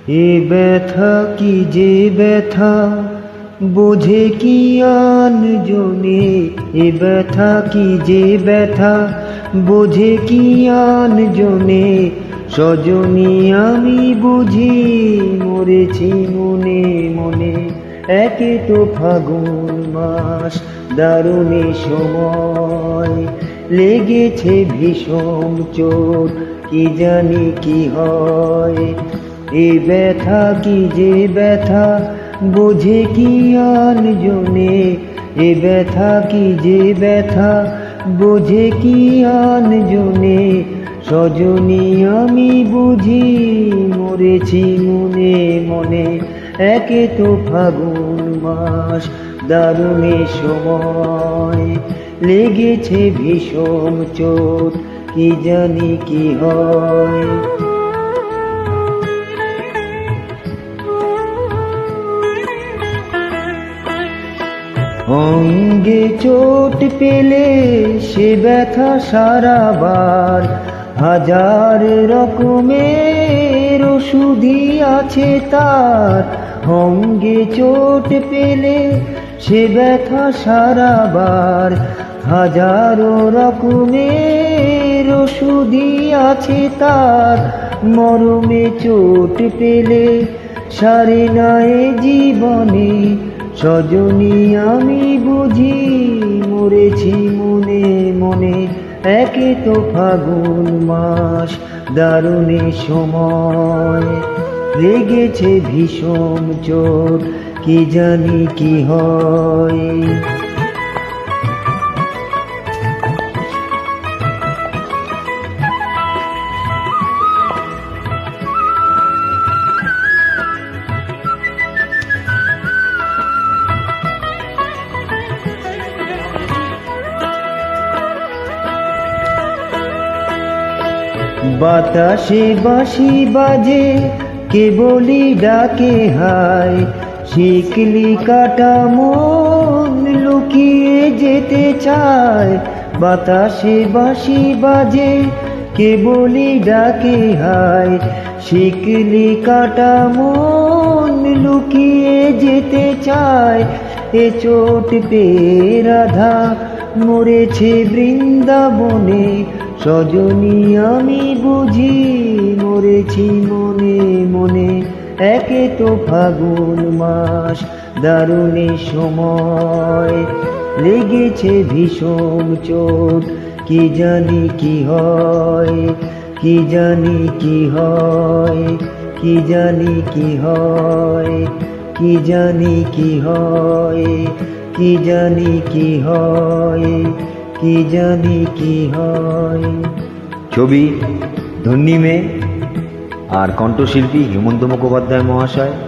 এ ব্যথা কি যে ব্যথা বোঝে কি আন জনে, এ ব্যথা কি যে ব্যথা বোঝে কি আন জনে। সজনী আমি বুঝি মরেছি মনে মনে, একে তো ফাগুন মাস দারুণে সময়, লেগেছে ভীষণ চোট কি জানি কি হয়। এ ব্যথা কি যে ব্যথা বোঝে কি আন জনে, এ ব্যথা কি যে ব্যথা বোঝে কি আন জনে। সজনী আমি বুঝি মরেছি মনে মনে, একে তো ফাগুন মাস দারুণে সময়, লেগেছে ভীষণ চোট কি জানি কি হয়। অঙ্গে চোট পেলে সে ব্যথা সারাবার, হাজার রকমের ওষুধই আছে তার। অঙ্গে চোট পেলে সে ব্যথা সারাবার, হাজারো রকমের ওষুধই আছে তার। মরমে চোট পেলে সারে না এ জীবনে, সজনী আমি বুঝি মরেছি মনে মনে, একে তো ফাগুন মাস দারুণে সময়, লেগেছে ভীষণ চোট কি জানি কি হয়। বাতাসে বাঁশি বাজে কেবলই ডাকে হায়, শিকলি কাটা মন লুকিয়ে যেতে চায়। বাতাসে বাঁশি বাজে কেবলই ডাকে হায়, শিকলি কাটা মন লুকিয়ে যেতে চায়। এ চোট পেয়ে রাধা মরেছে বৃন্দাবনে, সজনী আমি বুঝি মরেছি মনে মনে, একে তো ফাগুন মাস দারুণে সময়, লেগেছে ভীষণ চোট কি জানি কি হয়। কি জানি কি হয়, কি জানি কি হয়, কি জানি কি হয়, কি জানি কি হয়, কি জানি কি হয়। ছবি ধন্যী মেয়ে আর কণ্ঠশিল্পী হেমন্ত মুখোপাধ্যায় মহাশয়।